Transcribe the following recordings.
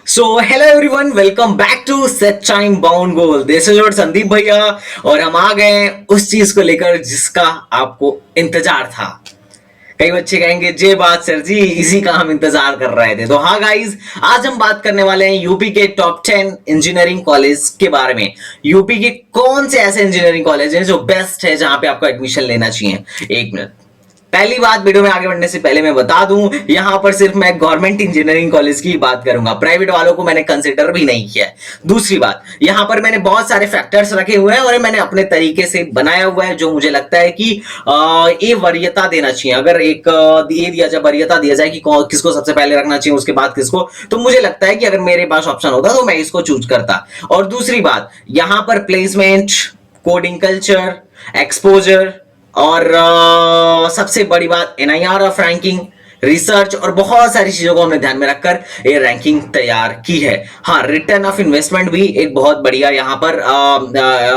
So hello everyone, welcome back to set time bound goal. This is your Sandeep भैया और हम आ गए हैं उस चीज को लेकर जिसका आपको इंतजार था। कई बच्चे कहेंगे जे बात सर जी, इसी का हम इंतजार कर रहे थे। तो हाँ गाइस, आज हम बात करने वाले हैं यूपी के टॉप 10 इंजीनियरिंग कॉलेज के बारे में। यूपी के कौन से ऐसे इंजीनियरिंग कॉलेज हैं जो बेस्ट है, जहां पे आपको एडमिशन लेना चाहिए। एक मिनट, पहली बात, वीडियो में आगे बढ़ने से पहले मैं बता दूं, यहां पर सिर्फ मैं गवर्नमेंट इंजीनियरिंग कॉलेज की बात करूंगा, प्राइवेट वालों को मैंने कंसीडर भी नहीं किया है। दूसरी बात, यहां पर मैंने बहुत सारे फैक्टर्स रखे हुए हैं और मैंने अपने तरीके से बनाया हुआ है, जो मुझे लगता है कि ये वरीयता देना चाहिए। अगर एक ये दिया जाए, वरीयता दिया जाए कि किसको सबसे पहले रखना चाहिए, उसके बाद किसको, तो मुझे लगता है कि अगर मेरे पास ऑप्शन होता तो मैं इसको चूज करता। और दूसरी बात, यहां पर प्लेसमेंट, कोडिंग कल्चर, एक्सपोजर और सबसे बड़ी बात एनआईआर ऑफ रैंकिंग, रिसर्च और बहुत सारी चीजों को हमने ध्यान में रखकर ये रैंकिंग तैयार की है। हाँ, रिटर्न ऑफ इन्वेस्टमेंट भी एक बहुत बढ़िया यहाँ पर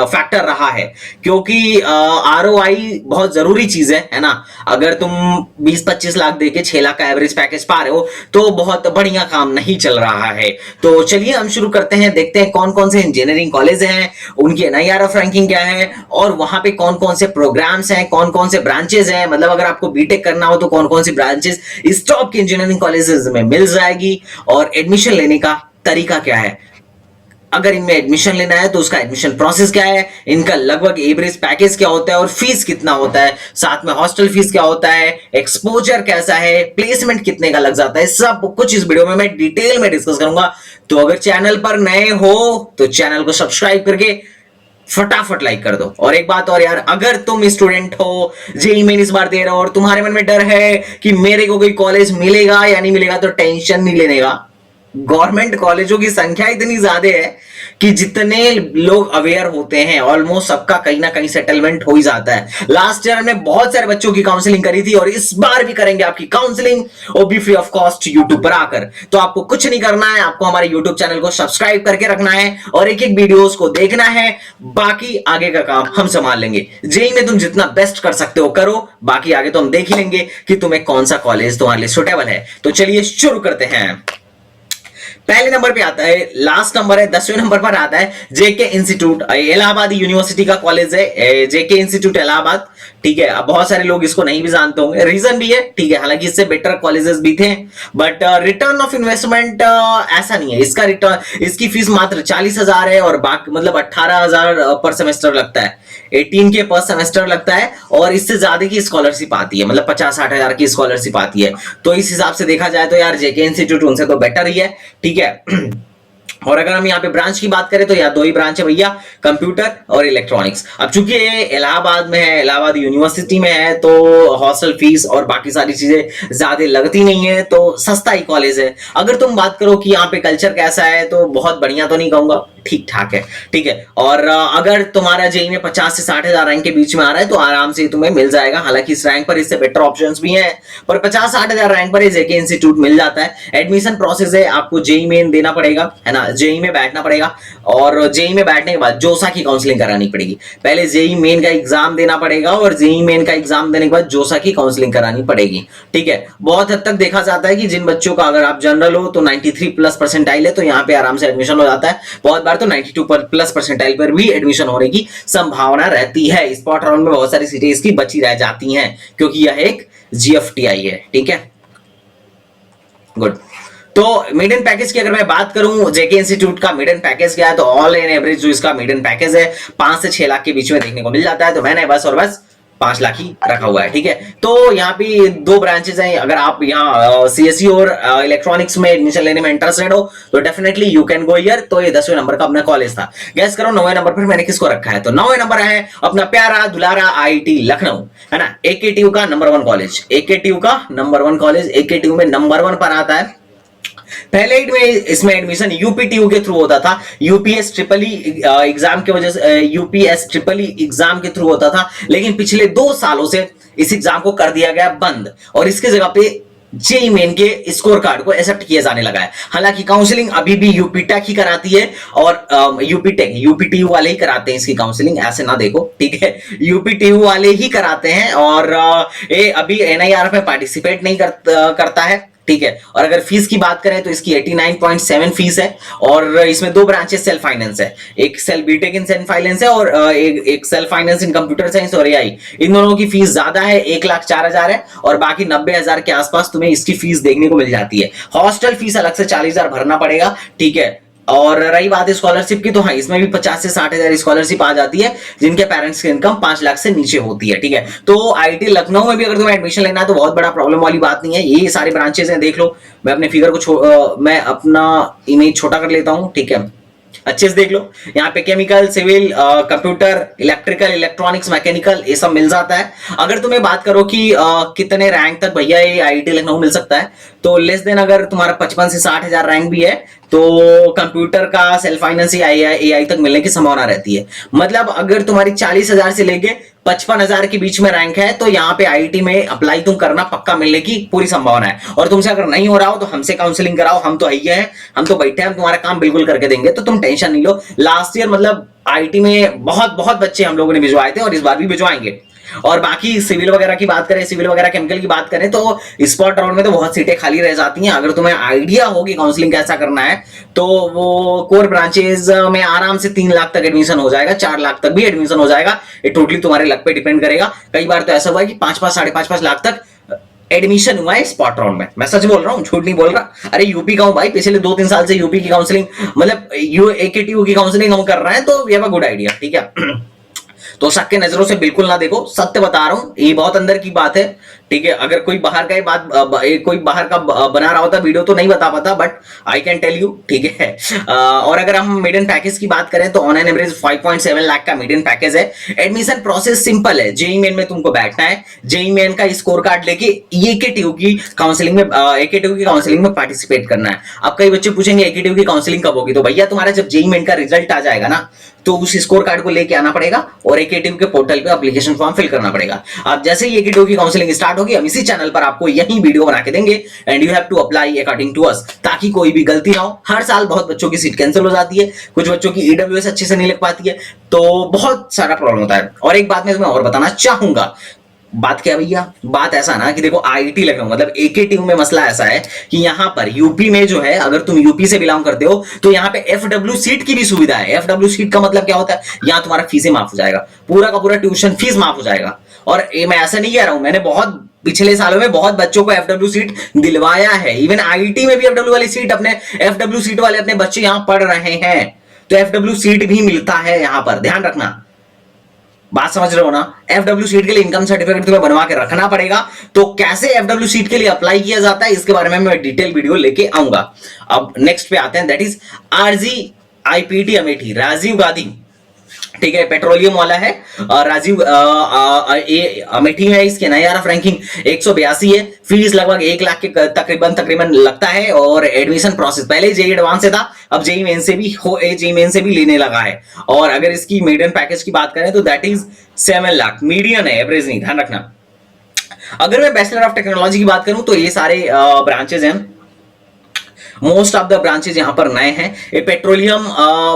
फैक्टर रहा है, क्योंकि आरओआई बहुत जरूरी चीज है ना। अगर तुम 20-25 लाख देके 6 लाख का एवरेज पैकेज पा रहे हो तो बहुत बढ़िया काम नहीं चल रहा है। तो चलिए हम शुरू करते हैं, देखते हैं कौन कौन से इंजीनियरिंग कॉलेज हैं, उनकी एनआईआर ऑफ रैंकिंग क्या है और वहां पे कौन कौन से प्रोग्राम्स हैं, कौन कौन से ब्रांचेस हैं। मतलब अगर आपको बीटेक करना हो तो कौन कौन सी ब्रांचेस इस टॉप के इंजीनियरिंग कॉलेजेस में मिल जाएगी और एडमिशन लेने का तरीका क्या है। अगर इनमें एडमिशन लेना है तो उसका एडमिशन प्रोसेस क्या है, इनका लगभग एवरेज पैकेज क्या होता है और फीस कितना होता है, साथ में हॉस्टल फीस क्या होता है, एक्सपोजर कैसा है, प्लेसमेंट कितने का लग जाता है, सब कुछ इस वीडियो में मैं डिटेल में डिस्कस करूंगा। तो अगर चैनल पर नए हो तो चैनल को सब्सक्राइब करके फटाफट लाइक कर दो। और एक बात और यार, अगर तुम स्टूडेंट हो, जेईई मेन इस बार दे रहे हो और तुम्हारे मन में डर है कि मेरे को कोई कॉलेज मिलेगा या नहीं मिलेगा, तो टेंशन नहीं लेने का। गवर्नमेंट कॉलेजों की संख्या इतनी ज्यादा है कि जितने लोग अवेयर होते हैं ऑलमोस्ट सबका कहीं ना कहीं सेटलमेंट हो ही जाता है। लास्ट ईयर हमने बहुत सारे बच्चों की काउंसलिंग करी थी और इस बार भी करेंगे आपकी काउंसलिंग, वो भी फ्री ऑफ कॉस्ट यूट्यूब पर आकर। तो आपको कुछ नहीं करना है, आपको हमारे यूट्यूब चैनल को सब्सक्राइब करके रखना है और एक एक वीडियोस को देखना है। बाकी आगे का काम हम संभाल लेंगे। जेईई में तुम जितना बेस्ट कर सकते हो करो, बाकी आगे तो हम देख ही लेंगे कि तुम्हें कौन सा कॉलेज तुम्हारे लिए सुटेबल है। तो चलिए शुरू करते हैं। पहले नंबर पे आता है, लास्ट नंबर है, 10वें नंबर पर आता है जेके इंस्टीट्यूट। इलाहाबाद यूनिवर्सिटी का कॉलेज है जेके इंस्टीट्यूट इलाहाबाद। ठीक है, अब बहुत सारे लोग इसको नहीं भी जानते होंगे, रीजन भी है। ठीक है, हालांकि इससे बेटर कॉलेजेस भी थे, बट रिटर्न ऑफ इन्वेस्टमेंट ऐसा नहीं है। इसका रिटर्न, इसकी फीस मात्र 40,000 है और बाकी मतलब 18,000 पर सेमेस्टर लगता है, 18 के पर सेमेस्टर लगता है और इससे ज्यादा की स्कॉलरशिप आती है, मतलब 50-60 हजार की स्कॉलरशिप आती है। तो इस हिसाब से देखा जाए तो यार जेके इंस्टीट्यूट उनसे तो बेटर ही है। ठीक है और अगर हम यहाँ पे ब्रांच की बात करें तो यहाँ दो ही ब्रांच है भैया, कंप्यूटर और इलेक्ट्रॉनिक्स। अब चूंकि ये इलाहाबाद में है, इलाहाबाद यूनिवर्सिटी में है, तो हॉस्टल फीस और बाकी सारी चीजें ज्यादा लगती नहीं है, तो सस्ता ही कॉलेज है। अगर तुम बात करो कि यहाँ पे कल्चर कैसा है, तो बहुत बढ़िया तो नहीं कहूंगा, ठीक ठाक है। ठीक है, और अगर तुम्हारा जेईई में 50 से 60,000 रैंक के बीच में आ रहा है तो आराम से तुम्हें मिल जाएगा। हालांकि इस रैंक पर इससे बेटर ऑप्शंस भी हैं, पर 50-60,000 रैंक पर जेके इंस्टीट्यूट मिल जाता है। एडमिशन प्रोसेस है, आपको जेईई मेन देना पड़ेगा, है ना, जेईई में बैठना पड़ेगा और जेईई में बैठने के बाद जोसा की काउंसलिंग करानी पड़ेगी। पहले जेईई मेन का एग्जाम देना पड़ेगा और जेईई मेन का एग्जाम देने के बाद जोसा की काउंसलिंग करानी पड़ेगी। ठीक है, बहुत हद तक देखा जाता है कि जिन बच्चों का, अगर आप जनरल हो तो 93+ परसेंटाइल है तो यहाँ पे आराम से एडमिशन हो जाता है। बहुत बार तो 92+ परसेंटाइल पर भी एडमिशन होने की संभावना रहती है। स्पॉट राउंड में बहुत सारी सीटें इसकी बची रह जाती हैं क्योंकि यह एक जीएफटीआई है। ठीक है, गुड। तो मीडियन पैकेज की अगर मैं बात करूं, जेके इंस्टीट्यूट का मीडियन पैकेज क्या है, तो ऑल इन एवरेज जो इसका मीडियन पैकेज है 5 से 6 लाख के बीच में देखने को मिल जाता है। तो मैंने बस और बस 5 लाख ही रखा हुआ है। ठीक है, तो यहाँ पे दो ब्रांचेस हैं। अगर आप यहाँ सीएससी और इलेक्ट्रॉनिक्स में एडमिशन लेने में इंटरेस्टेड हो तो definitely you can go here. तो ये 10वें नंबर का अपना कॉलेज था। गैस करो 9वें नंबर पर मैंने किसको रखा है, तो 9वें नंबर है अपना प्यारा दुलारा आईआईटी लखनऊ, है ना, एकेटीयू का नंबर 1 कॉलेज। एकेटीयू का नंबर 1 कॉलेज, एकेटीयू में नंबर 1 पर आता है। पहले इसमें एडमिशन यूपीटीयू के थ्रू होता था, यूपीएस ट्रिपल ई एग्जाम की वजह से, यूपीएस ट्रिपल ई एग्जाम के थ्रू होता था, लेकिन पिछले 2 सालों से इस एग्जाम को कर दिया गया बंद और इसके जगह पे जेईई मेन के स्कोर कार्ड को एक्सेप्ट किया जाने लगा है। हालांकि काउंसलिंग अभी भी यूपीटेक ही कराती है और यूपीटीयू वाले ही कराते हैं इसकी काउंसलिंग, ऐसे ना देखो। ठीक है, यूपीटीयू वाले ही कराते हैं और ये अभी एनआईआर में पार्टिसिपेट नहीं करता है। ठीक है। और अगर फीस की बात करें तो इसकी 89.7 फीस है और इसमें दो ब्रांचेस सेल्फ फाइनेंस है, एक self BTech in self finance है और एक self finance in computer science और एआई। इन दोनों की फीस ज्यादा है, 1,04,000 है और बाकी 90,000 के आसपास तुम्हें इसकी फीस देखने को मिल जाती है। हॉस्टल फीस अलग से 40,000 भरना पड़ेगा, ठीक है। और रही बात स्कॉलरशिप की तो हाँ, इसमें भी 50 से 60,000 स्कॉलरशिप आ जाती है जिनके पेरेंट्स की इनकम 5 लाख से नीचे होती है, ठीक है। तो आईआईटी लखनऊ में भी अगर तुम्हें एडमिशन लेना है तो बहुत बड़ा प्रॉब्लम वाली बात नहीं है, ये सारे ब्रांचेस हैं, देख लो। मैं अपने फिगर को मैं अपना इमेज छोटा कर लेता हूं, ठीक है, अच्छे से देख लो। यहाँ पे chemical, civil, computer, electrical, electronics, mechanical, ये सब मिल जाता है। अगर तुम्हें बात करो कि कितने रैंक तक भैया ये आईआईटी लखनऊ मिल सकता है, तो लेस देन अगर तुम्हारा 55 से 60,000 रैंक भी है तो कंप्यूटर का सेल्फ फाइनेंस या एआई तक मिलने की संभावना रहती है। मतलब अगर तुम्हारी 40,000 से लेके 55,000 के बीच में रैंक है तो यहाँ पे आईआईटी में अप्लाई तुम करना पक्का मिलने की पूरी संभावना है। और तुमसे अगर नहीं हो रहा हो तो हमसे काउंसलिंग कराओ, हम तो है ही हैं, हम तो बैठे हैं, हम तुम्हारा काम बिल्कुल करके देंगे, तो तुम टेंशन नहीं लो। लास्ट ईयर मतलब आईआईटी में बहुत बहुत बच्चे हम लोगों ने भिजवाए थे और इस बार भी भिजवाएंगे। और बाकी सिविल वगैरह की बात करें, सिविल वगैरह केमिकल की बात करें तो स्पॉट राउंड में तो बहुत सीटें खाली रह जाती हैं। अगर तुम्हें आइडिया हो कि काउंसलिंग कैसा करना है तो वो कोर ब्रांचेज में आराम से 3 लाख तक एडमिशन हो जाएगा, 4 लाख तक भी एडमिशन हो जाएगा। ये टोटली तुम्हारे लक पे डिपेंड करेगा। कई बार तो ऐसा हुआ है कि 5-5, 5.5 लाख तक एडमिशन हुआ है स्पॉट राउंड में। मैं सच बोल रहा हूँ, झूठ नहीं बोल रहा। अरे यूपी का हूं भाई, पिछले 2-3 साल से यूपी की काउंसलिंग मतलब एकेटीयू की काउंसलिंग हम कर रहे हैं, तो ये है गुड आइडिया, ठीक है। तो शक के नजरों से बिल्कुल ना देखो, सत्य बता रहा हूं, ये बहुत अंदर की बात है, ठीक है। अगर कोई बाहर का कोई बाहर का बना रहा होता वीडियो तो नहीं बता पाता, but I can tell you, ठीक है। और अगर हम मीडियन पैकेज की बात करें तो ऑन एन एवरेज 5.7 लाख का मीडियन पैकेज है। एडमिशन प्रोसेस सिंपल है, जेईई मेन में तुमको बैठना है, जेईई मेन का स्कोर कार्ड लेके एकेटीयू की काउंसलिंग में पार्टिसिपेट करना है। अब कई बच्चे पूछेंगे एकेटीयू की काउंसलिंग कब होगी, तो भैया तुम्हारा जब जेईई मेन का रिजल्ट आ जाएगा ना तो उस स्कोर कार्ड को लेके आना पड़ेगा और एकेटीयू के पोर्टल पे एप्लीकेशन फॉर्म फिल करना पड़ेगा। अब जैसे ही एकेटीयू की काउंसलिंग स्टार्ट होगी हम इसी चैनल पर आपको यही वीडियो बना के देंगे and you have to apply according to us, ताकि कोई भी गलती ना हो। हर साल बहुत बच्चों की सीट कैंसिल हो जाती है, कुछ बच्चों की ईडब्ल्यूएस अच्छे से नहीं लिख पाती है, तो बहुत सारा प्रॉब्लम होता है। और एक बात मैं तुम्हें और बताना चाहूंगा, बात क्या भैया, बात ऐसा ना कि देखो आईआईटी लखनऊ मतलब एकेटीयू में मसला ऐसा है कि यहां पर यूपी में जो है, अगर तुम यूपी से बिलोंग करते हो तो यहां पे एफडब्ल्यू सीट की भी सुविधा है। एफडब्ल्यू सीट का मतलब क्या होता है, यहां तुम्हारा फीसें माफ हो जाएगा, पूरा का पूरा ट्यूशन फीस माफ हो जाएगा। और ये मैं ऐसा नहीं कह रहा हूं, मैंने बहुत पिछले सालों में बहुत बच्चों को एफडब्ल्यू सीट दिलवाया है। इवन आईआईटी में भी एफडब्ल्यू वाली सीट अपने एफडब्ल्यू सीट वाले अपने बच्चे यहां पढ़ रहे हैं, तो एफडब्ल्यू सीट भी मिलता है यहां पर, ध्यान रखना। बात समझ रहे हो ना। एफडब्ल्यू सीट के लिए इनकम सर्टिफिकेट तुम्हें बनवा के रखना पड़ेगा। तो कैसे एफडब्ल्यू सीट के लिए अप्लाई किया जाता है इसके बारे में मैं डिटेल वीडियो लेके आऊंगा। अब नेक्स्ट पे आते हैं, that is RGIPT Amethi, Rajiv Gandhi, ठीक है, पेट्रोलियम वाला है। राजीव अमेठी में इसके NIRF रैंकिंग 182 है। फीस लगभग 1 लाख के तकरीबन लगता है। और एडमिशन प्रोसेस पहले जेईई एडवांस से था, अब जेईई मेन से भी लेने लगा है। और अगर इसकी मीडियन पैकेज की बात करें तो दैट इज 7 लाख, मीडियन है, एवरेज नहीं, ध्यान रखना। अगर मैं बैचलर ऑफ टेक्नोलॉजी की बात करूं तो ये सारे ब्रांचेज हैं, मोस्ट ऑफ द ब्रांचेज यहां पर नए हैं। ये पेट्रोलियम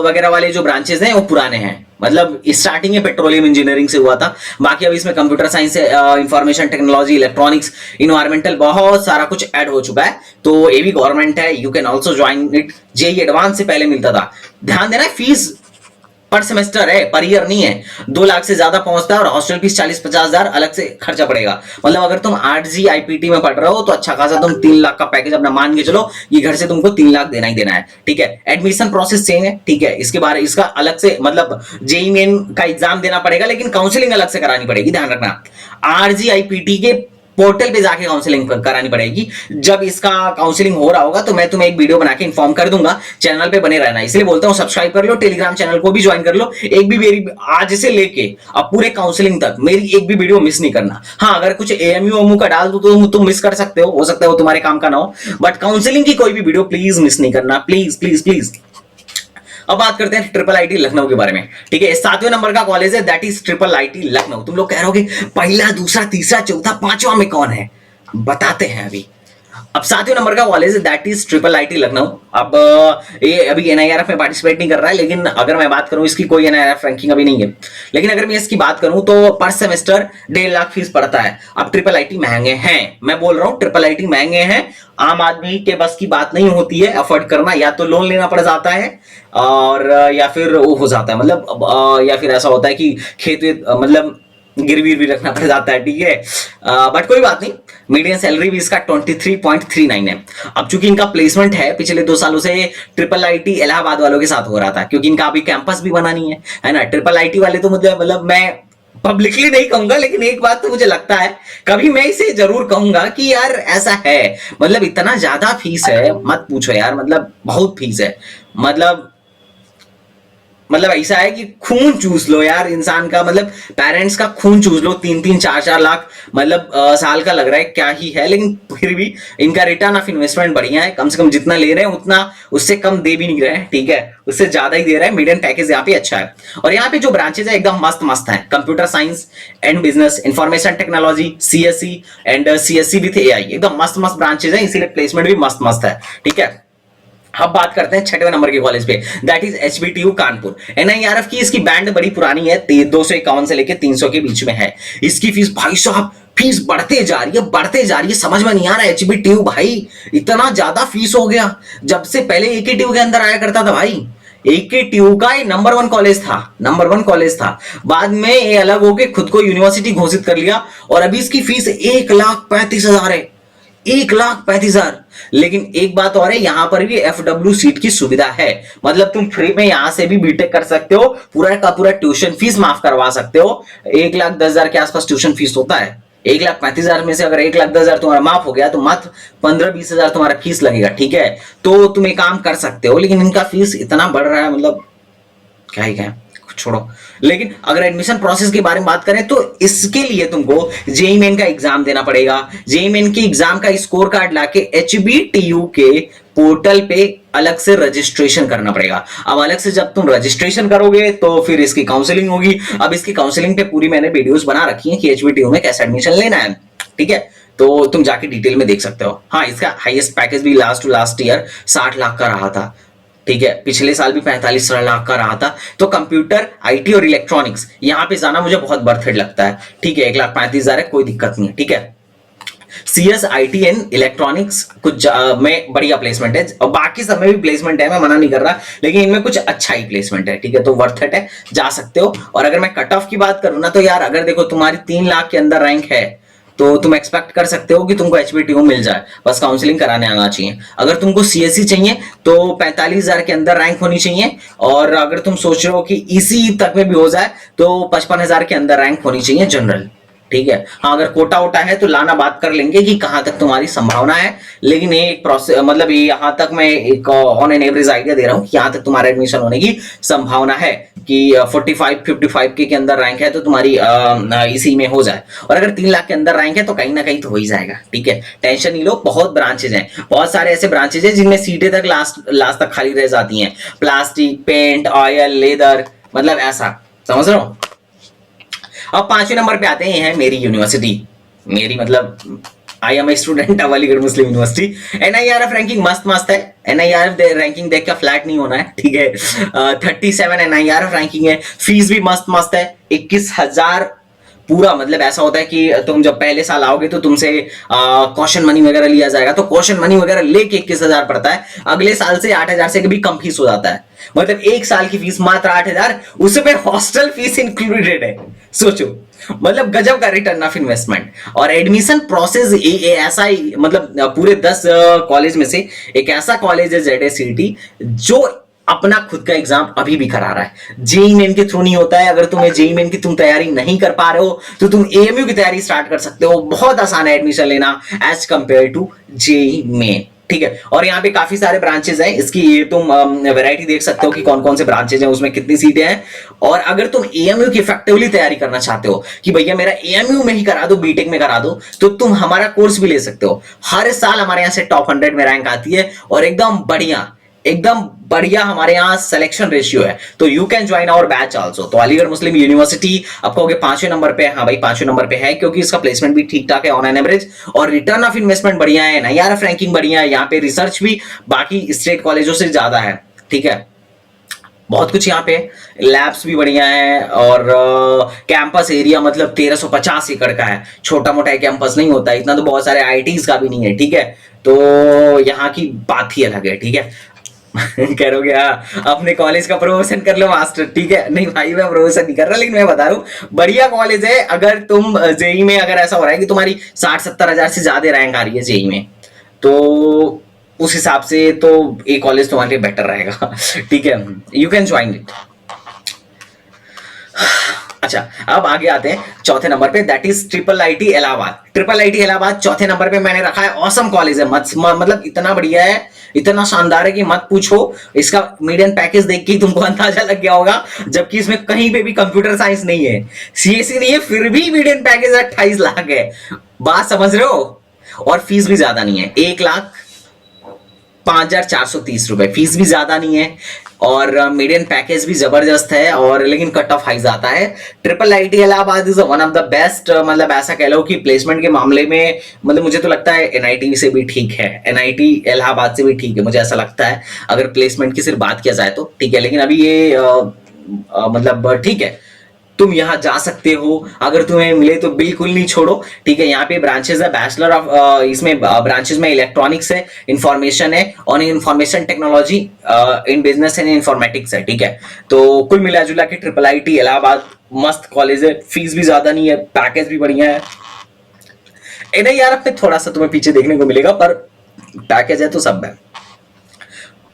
वगैरह वाले जो ब्रांचेज हैं वो पुराने हैं, मतलब स्टार्टिंग पेट्रोलियम इंजीनियरिंग से हुआ था। बाकी अब इसमें computer science, information technology, electronics, environmental, बहुत सारा कुछ ऐड हो चुका है। तो ये भी गवर्नमेंट है, you can also join it. JEE advance से पहले मिलता था। ध्यान देना, फीस पर सेमेस्टर है, पर ईयर नहीं है। 2 लाख से ज्यादा पहुंचता है और हॉस्टल फीस 40-50 हजार अलग से खर्चा पड़ेगा। मतलब अगर तुम RGIPT में पढ़ रहे हो तो अच्छा खासा तुम 3 लाख का पैकेज अपना मान के चलो, ये घर से तुमको 3 लाख देना ही देना है, ठीक है। एडमिशन प्रोसेस सेम है, ठीक है। इसका अलग से मतलब जेईई मेन का एग्जाम देना पड़ेगा, लेकिन काउंसलिंग अलग से करानी पड़ेगी, ध्यान रखना। RGIPT के पोर्टल पे जाके काउंसलिंग करानी पड़ेगी। जब इसका काउंसलिंग हो रहा होगा तो मैं तुम्हें एक वीडियो बना के इन्फॉर्म कर दूंगा, चैनल पे बने रहना। इसलिए बोलता हूं सब्सक्राइब कर लो, टेलीग्राम चैनल को भी ज्वाइन कर लो। एक भी मेरी आज से लेके अब पूरे काउंसलिंग तक मेरी एक भी वीडियो मिस नहीं करना। हाँ, अगर कुछ AMU का डाल दो तो तुम मिस कर सकते हो सकता है वो तुम्हारे काम का ना हो, बट काउंसलिंग की कोई भी वीडियो प्लीज मिस नहीं करना, प्लीज प्लीज प्लीज। अब बात करते हैं IIIT लखनऊ के बारे में, ठीक है। 7वें नंबर का कॉलेज है, दैट इज IIIT लखनऊ। तुम लोग कह रहे होगे पहला, दूसरा, तीसरा, चौथा, 5वां में कौन है, बताते हैं अभी। अब 7वें नंबर का कॉलेज है that is triple IT Lucknow. अब ये अभी एनआईआरएफ में पार्टिसिपेट नहीं कर रहा है, लेकिन अगर मैं बात करूं इसकी कोई एनआईआरएफ रैंकिंग अभी नहीं है, लेकिन अगर मैं इसकी बात करूं तो पर सेमेस्टर 1.5 लाख फीस पड़ता है। अब ट्रिपल आईटी महंगे हैं, मैं बोल रहा हूं ट्रिपल आईटी महंगे हैं, आम आदमी के बस की बात नहीं होती है अफोर्ड करना, या तो लोन लेना पड़ जाता है और या फिर वो हो जाता है मतलब या फिर ऐसा होता है कि खेत मतलब गिरवी भी रखना पड़ जाता है, ठीक है। बट कोई बात नहीं, मीडियन सैलरी भी इसका 23.39 है। अब चूंकि इनका प्लेसमेंट है पिछले 2 सालों से ट्रिपल आईटी इलाहाबाद वालों के साथ हो रहा था, क्योंकि इनका अभी कैंपस भी बना नहीं है ना। ट्रिपल आईटी वाले तो मतलब मैं पब्लिकली नहीं कहूंगा, लेकिन एक बात तो मुझे लगता है कभी मैं इसे जरूर कहूंगा कि यार ऐसा है, मतलब इतना ज्यादा फीस है मत पूछो यार, मतलब बहुत फीस है। मतलब ऐसा है कि खून चूस लो यार इंसान का, मतलब पेरेंट्स का खून चूस लो। 3-3 4-4 लाख मतलब साल का लग रहा है, क्या ही है, लेकिन फिर भी इनका रिटर्न ऑफ इन्वेस्टमेंट बढ़िया है। कम से कम जितना ले रहे हैं उतना उससे कम दे भी नहीं रहे हैं, ठीक है, उससे ज्यादा ही दे रहा है। मीडियम पैकेज यहाँ पे अच्छा है। और यहाँ पे जो ब्रांचेज है एकदम मस्त मस्त है, computer science and business, information technology, CSC and CSC with AI, एकदम मस्त मस्त ब्रांचेज है, इसीलिए प्लेसमेंट भी मस्त मस्त है, ठीक है। अब बात करते हैं 6वें नंबर के कॉलेज पे, that is HBTU Kanpur. NIRF की इसकी बैंड बड़ी पुरानी है, 251 से लेके 300 के बीच में है। इसकी फीस भाई साहब फीस बढ़ते जा रही है, बढ़ते जा रही है, समझ में नहीं आ रहा है एचबीटीयू भाई इतना ज्यादा फीस हो गया। जब से पहले एकेटीयू के अंदर आया करता था भाई, एकेटीयू का ये नंबर 1 कॉलेज था, नंबर 1 कॉलेज था। बाद में ये अलग होके खुद को यूनिवर्सिटी घोषित कर लिया और अभी इसकी फीस 1,35,000 है, 1,35,000। लेकिन एक बात और है, यहां पर भी एफडब्ल्यू सीट की सुविधा है, मतलब तुम फ्री में यहां से भी बीटेक कर सकते हो, पूरा का पूरा ट्यूशन फीस माफ करवा सकते हो। 1,10,000 के आसपास ट्यूशन फीस होता है। 1,35,000 में से अगर 1,10,000 तुम्हारा माफ हो गया तो मात्र 15-20,000 तुम्हारा फीस लगेगा, ठीक है। तो तुम एक काम कर सकते हो, लेकिन इनका फीस इतना बढ़ रहा है, मतलब क्या ही कहें, छोड़ो। लेकिन अगर एडमिशन प्रोसेस के बारे में बात करें तो इसके लिए तुमको जेईई मेन का एग्जाम देना पड़ेगा। जेईई मेन के एग्जाम का स्कोर कार्ड लाके एचबीटीयू के पोर्टल पे अलग से रजिस्ट्रेशन करना पड़ेगा। अब अलग से जब तुम रजिस्ट्रेशन करोगे तो फिर इसकी काउंसलिंग होगी। अब इसकी काउंसलिंग पे पूरी मैंने वीडियोस बना रखी है कि एचबीटीयू में कैसे एडमिशन लेना है, ठीक है, तो तुम जाके डिटेल में देख सकते हो। हाँ, इसका हाईएस्ट पैकेज भी last two last year 60 lakh का रहा था, ठीक है, पिछले साल भी 45 लाख का रहा था। तो कंप्यूटर आईटी और इलेक्ट्रॉनिक्स यहां पे जाना मुझे बहुत वर्थ इट लगता है, ठीक है। 1,35,000 है, कोई दिक्कत नहीं है, ठीक है। सीएस आईटी एंड इलेक्ट्रॉनिक्स कुछ में बढ़िया प्लेसमेंट है और बाकी सब में भी प्लेसमेंट है, मैं मना नहीं कर रहा, लेकिन इनमें कुछ अच्छा ही प्लेसमेंट है, ठीक है, तो वर्थ इट है, जा सकते हो। और अगर मैं कट ऑफ की बात करूं ना तो यार अगर देखो तुम्हारी 3 लाख के अंदर रैंक है तो तुम एक्सपेक्ट कर सकते हो कि तुमको एचबीटीयू मिल जाए, बस काउंसलिंग कराने आना चाहिए। अगर तुमको सीएससी चाहिए तो 45,000 के अंदर रैंक होनी चाहिए, और अगर तुम सोच रहे हो कि इसी तक में भी हो जाए तो 55,000 के अंदर रैंक होनी चाहिए जनरल, ठीक है। हाँ, अगर कोटा वोटा है तो लाना बात कर लेंगे कि कहां तक तुम्हारी संभावना है, लेकिन ये एक प्रोसेस, मतलब ये यहां तक मैं एक ऑन एन एवरेज आइडिया दे रहा हूं कि यहां तक तुम्हारा एडमिशन होने की संभावना है कि 45-55 के अंदर रैंक है तो तुम्हारी इसी में हो जाए। और अगर 3 लाख के अंदर रैंक है तो कहीं ना कहीं तो हो ही जाएगा, ठीक है, टेंशन नहीं लो। बहुत ब्रांचेज हैं, बहुत सारे ऐसे ब्रांचेज हैं जिनमें सीटें तक लास्ट तक खाली रह जाती हैं, प्लास्टिक, पेंट, ऑयल, लेदर, मतलब ऐसा, समझ रहे हो। अब 5वें नंबर पे आते हैं मेरी यूनिवर्सिटी, मेरी मतलब I am a student of Aligarh Muslim University. NIRF ranking मस्त मस्त है, एनआईआरएफ रैंकिंग देख के फ्लैट नहीं होना है, ठीक है। 37 एनआईआरएफ रैंकिंग है, फीस भी मस्त मस्त है, 21,000 पूरा, मतलब ऐसा होता है कि तुम जब पहले साल आओगे तो तुमसे कॉशन मनी वगैरह लिया जाएगा, तो कॉशन मनी वगैरह लेके 21,000 पड़ता है। अगले साल से 8,000 से भी कम फीस हो जाता है, मतलब एक साल की फीस मात्र 8,000, उसमें हॉस्टल फीस इंक्लूडेड है। सोचो, मतलब गजब का रिटर्न ऑफ इन्वेस्टमेंट। और एडमिशन प्रोसेस ऐसा ही, मतलब पूरे 10 कॉलेज में से एक ऐसा कॉलेज है ZSCT जो अपना खुद का एग्जाम अभी भी करा रहा है। जेईई मेन के थ्रू नहीं होता है। अगर तुम्हें जेईई मेन की तुम तैयारी नहीं कर पा रहे हो तो तुम एएमयू की तैयारी स्टार्ट कर सकते हो, बहुत आसान है एडमिशन लेना as compare to JEE main, ठीक है। और यहाँ पे काफी सारे ब्रांचेस हैं, इसकी ये तुम वैरायटी देख सकते हो कि कौन कौन से ब्रांचेस हैं, उसमें कितनी सीटें हैं। और अगर तुम एएमयू की इफेक्टिवली तैयारी करना चाहते हो कि भैया मेरा एएमयू में ही करा दो, बीटेक में करा दो, तो तुम हमारा कोर्स भी ले सकते हो। हर साल हमारे यहाँ से टॉप 100 में रैंक आती है और एकदम बढ़िया एकदम बढ़िया हमारे यहाँ सिलेक्शन रेशियो है, तो you can join our batch also. तो अलीगढ़ मुस्लिम यूनिवर्सिटी आप कहोगे 5वें नंबर पे, हाँ भाई 5वें नंबर पे है, क्योंकि इसका प्लेसमेंट भी ठीक ठाक है ऑन एन एवरेज, और रिटर्न ऑफ इन्वेस्टमेंट बढ़िया है, NIRF रैंकिंग बढ़िया है, यहाँ पे रिसर्च भी बाकी स्टेट कॉलेजों से ज्यादा है, ठीक है। बहुत कुछ यहाँ पे, लैब्स भी बढ़िया है, और कैंपस एरिया मतलब 1350 एकड़ का है, छोटा मोटा कैंपस नहीं होता, इतना तो बहुत सारे IITs का भी नहीं है, ठीक है। तो यहाँ की बात ही अलग है, ठीक है। कह रहे हाँ अपने कॉलेज का प्रमोशन कर लो मास्टर, ठीक है। नहीं भाई मैं प्रमोशन नहीं कर रहा, लेकिन मैं बता रहा हूँ बढ़िया कॉलेज है। अगर तुम जेई में अगर ऐसा हो रहा है कि तुम्हारी 60-70 हजार से ज्यादा रैंक आ रही है जेई में, तो उस हिसाब से तो ये कॉलेज तुम्हारे लिए बेटर रहेगा, ठीक है। You can join it. अच्छा अब आगे आते हैं चौथे नंबर पे, that is IIIT Allahabad. IIIT Allahabad चौथे नंबर पे मैंने रखा है। ऑसम कॉलेज है, मतलब इतना बढ़िया है, इतना शानदार है कि मत पूछो। इसका मीडियन पैकेज देख के तुमको अंदाजा लग गया होगा, जबकि इसमें कहीं पे भी कंप्यूटर साइंस नहीं है, CSE नहीं है, फिर भी मीडियन पैकेज 28 लाख है। बात समझ रहे हो? और फीस भी ज्यादा नहीं है, 1,05,430 रुपए, फीस भी ज्यादा नहीं है, और मीडियन पैकेज भी जबरदस्त है, और लेकिन कट ऑफ हाई आता है। IIIT Allahabad is one of the best, मतलब ऐसा कह लो कि प्लेसमेंट के मामले में, मतलब मुझे तो लगता है NIT से भी ठीक है, NIT इलाहाबाद से भी ठीक है, मुझे ऐसा लगता है अगर प्लेसमेंट की सिर्फ बात किया जाए तो, ठीक है। लेकिन अभी ये मतलब ठीक है, तुम यहाँ जा सकते हो, अगर तुम्हें मिले तो बिल्कुल नहीं छोड़ो, ठीक है। यहाँ पे ब्रांचेस है, बैचलर ऑफ, इसमें ब्रांचेस में इलेक्ट्रॉनिक्स है, इंफॉर्मेशन है, और information technology, in business and informatics है, ठीक है। तो कुल मिला जुला के IIIT इलाहाबाद मस्त कॉलेज है, फीस भी ज्यादा नहीं है, पैकेज भी बढ़िया है। NIRF पे थोड़ा सा तुम्हें पीछे देखने को मिलेगा, पर पैकेज है तो सब है,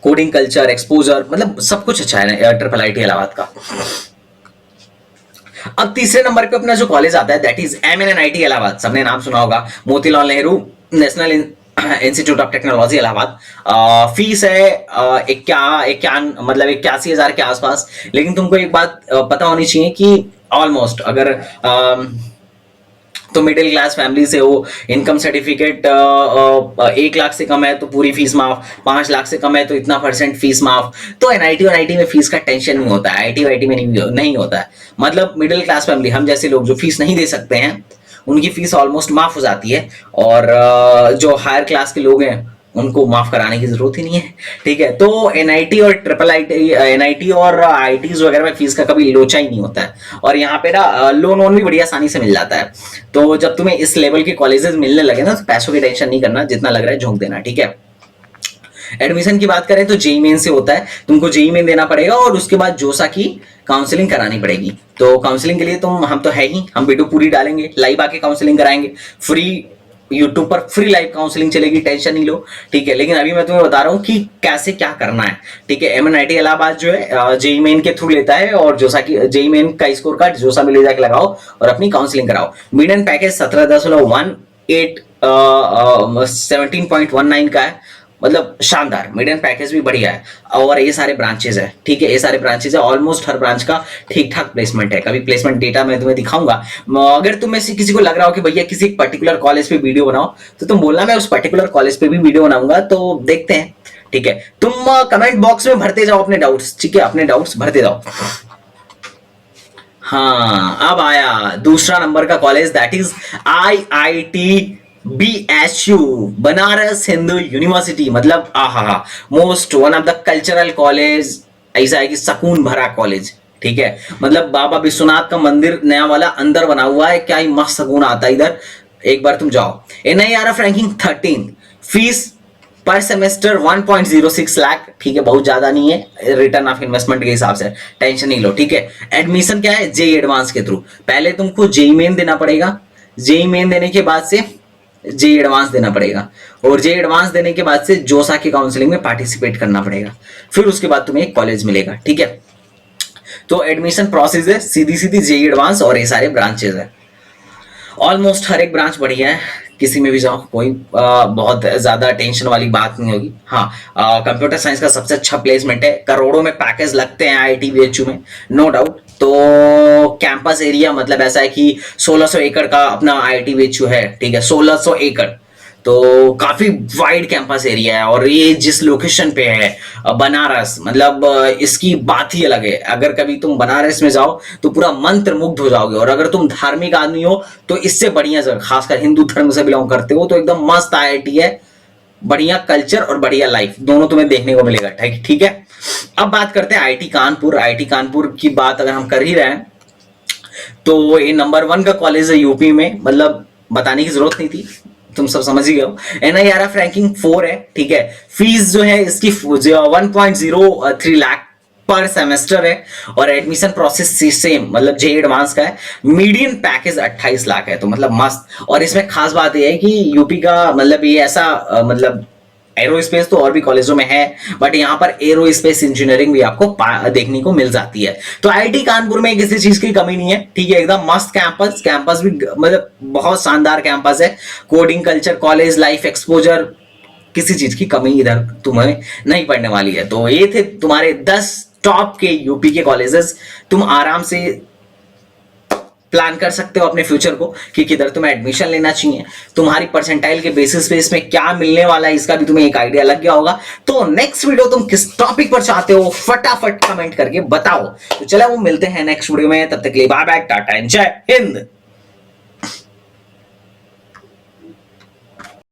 कोडिंग कल्चर, एक्सपोजर, मतलब सब कुछ अच्छा है IIIT इलाहाबाद का। अब तीसरे नंबर पे अपना जो कॉलेज आता है, दैट इज MNNIT इलाहाबाद। सबने नाम सुना होगा, Motilal Nehru national institute of technology Allahabad. Fees है मतलब 81,000 के आसपास। लेकिन तुमको एक बात पता होनी चाहिए कि ऑलमोस्ट अगर तो मिडिल क्लास फैमिली से हो, इनकम सर्टिफिकेट 1 लाख से कम है तो पूरी फीस माफ, 5 लाख से कम है तो इतना परसेंट फीस माफ। तो NIT और IT में फीस का टेंशन नहीं होता है, IT में नहीं होता है। मतलब मिडिल क्लास फैमिली, हम जैसे लोग जो फीस नहीं दे सकते हैं, उनकी फीस ऑलमोस्ट माफ हो जाती है, और जो हायर क्लास के लोग हैं उनको माफ कराने की जरूरत ही नहीं है, ठीक है। तो NIT और NIT और IITs वगैरह में फीस का कभी लोचा ही नहीं होता है, और यहाँ पे ना लोन भी बड़ी आसानी से मिल जाता है। तो जब तुम्हें इस लेवल के कॉलेजेस मिलने लगे ना, तो पैसों की टेंशन नहीं करना, जितना लग रहा है झोंक देना, ठीक है। एडमिशन की बात करें तो जेई मेन से होता है, तुमको जेई मेन देना पड़ेगा, और उसके बाद जोसा की काउंसलिंग करानी पड़ेगी। तो काउंसलिंग के लिए हम तो है ही, हम वीडियो पूरी डालेंगे, लाइव आके काउंसलिंग कराएंगे, फ्री यूट्यूब पर फ्री लाइव काउंसलिंग चलेगी, टेंशन नहीं लो, ठीक है। लेकिन अभी मैं तुम्हें बता रहा हूँ कि कैसे क्या करना है, ठीक है। MNIT इलाहाबाद जो है जेई मेन के थ्रू लेता है, और जोसा की जेई मेन का स्कोर कार्ड जोसा में ले जाके लगाओ और अपनी काउंसलिंग कराओ। मीडियन पैकेज 17.18 17.19 का है, मतलब शानदार, मीडियन पैकेज भी बढ़िया है, और ये सारे ब्रांचेज है, ठीक है। ये सारे ब्रांचेज है, ऑलमोस्ट हर ब्रांच का ठीक ठाक प्लेसमेंट है। कभी प्लेसमेंट डेटा मैं तुम्हें दिखाऊंगा। अगर तुम में से किसी को लग रहा हो कि भैया किसी पर्टिकुलर कॉलेज पे वीडियो बनाओ, तो तुम बोलना, मैं उस पर्टिकुलर कॉलेज पे भी वीडियो बनाऊंगा, तो देखते हैं, ठीक है। तुम कमेंट बॉक्स में भरते जाओ अपने डाउट्स, ठीक है, अपने डाउट्स भरते जाओ। हाँ अब आया दूसरा नंबर का college, that is IIT BHU, Banaras Hindu university. मतलब आहा, most one of the cultural college, ऐसा है कि सुकून भरा कॉलेज, ठीक है। मतलब बाबा विश्वनाथ का मंदिर नया वाला अंदर बना हुआ है, क्या ही मस्त सुकून आता है इधर, एक बार तुम जाओ। NIRF रैंकिंग 13, फीस पर सेमेस्टर 1.06 लाख, ठीक है, बहुत ज्यादा नहीं है, रिटर्न ऑफ इन्वेस्टमेंट के हिसाब से टेंशन नहीं लो, ठीक है। एडमिशन क्या है, जेई एडवांस के थ्रू, पहले तुमको जेई मेन देना पड़ेगा, जेई मेन देने के बाद से जेई एडवांस देना पड़ेगा, और जेई एडवांस देने के बाद से जोसा की काउंसलिंग में पार्टिसिपेट करना पड़ेगा, फिर उसके बाद तुम्हें एक कॉलेज मिलेगा, ठीक है। तो एडमिशन प्रोसेस है सीधी सीधी, जेई एडवांस और ये सारे ब्रांचेस है। ऑलमोस्ट हर एक ब्रांच बढ़िया है, किसी में भी जाओ, कोई बहुत ज्यादा टेंशन वाली बात नहीं होगी। हाँ, कंप्यूटर साइंस का सबसे अच्छा प्लेसमेंट है, करोड़ों में पैकेज लगते हैं IIT BHU में, नो डाउट। तो कैंपस एरिया मतलब ऐसा है कि 1600 एकड़ का अपना IIT BHU है, ठीक है, 1600 एकड़, तो काफी वाइड कैंपस एरिया है, और ये जिस लोकेशन पे है बनारस, मतलब इसकी बात ही अलग है। अगर कभी तुम बनारस में जाओ तो पूरा मंत्र मुग्ध हो जाओगे, और अगर तुम धार्मिक आदमी हो तो इससे बढ़िया जगह, खासकर हिंदू धर्म से बिलोंग करते हो तो एकदम मस्त आईआईटी है। बढ़िया कल्चर और बढ़िया लाइफ दोनों तुम्हें देखने को मिलेगा। ठीक ठीक है। अब बात करते हैं आईआईटी कानपुर। आईआईटी कानपुर की बात अगर हम कर ही रहे हैं तो ये नंबर 1 का कॉलेज है यूपी में, मतलब बताने की जरूरत नहीं थी, तुम सब समझ ही गए हो। NIRF रैंकिंग 4 है। ठीक है। फीस जो है इसकी 1.03 लाख पर सेमेस्टर है, और एडमिशन प्रोसेस सेम, मतलब जे एडवांस का है। मीडियन पैकेज 28 लाख है, तो मतलब मस्त। और इसमें खास बात यह है कि यूपी का मतलब ये ऐसा मतलब एरोस्पेस तो और भी कॉलेजों में है, बट यहाँ पर एरोस्पेस इंजीनियरिंग भी आपको देखने को मिल जाती है। तो आईआईटी कानपुर में किसी चीज की कमी नहीं है। ठीक है। एकदम मस्त कैंपस, कैंपस भी मतलब बहुत शानदार कैंपस है। Coding culture, college life exposure, किसी चीज की कमी इधर तुम्हें नहीं पड़ने वाली है। तो ये थे तुम्हारे 10 टॉप के यूपी के कॉलेजेस। तुम आराम से प्लान कर सकते हो अपने फ्यूचर को कि किधर तुम्हें एडमिशन लेना चाहिए। तुम्हारी परसेंटाइल के बेसिस पे इसमें क्या मिलने वाला है इसका भी तुम्हें एक आइडिया लग गया होगा। तो नेक्स्ट वीडियो तुम किस टॉपिक पर चाहते हो फटाफट कमेंट करके बताओ। तो चलो वो मिलते हैं नेक्स्ट वीडियो में, तब तक के लिए बाय बाय, टाटा एंड जय हिंद।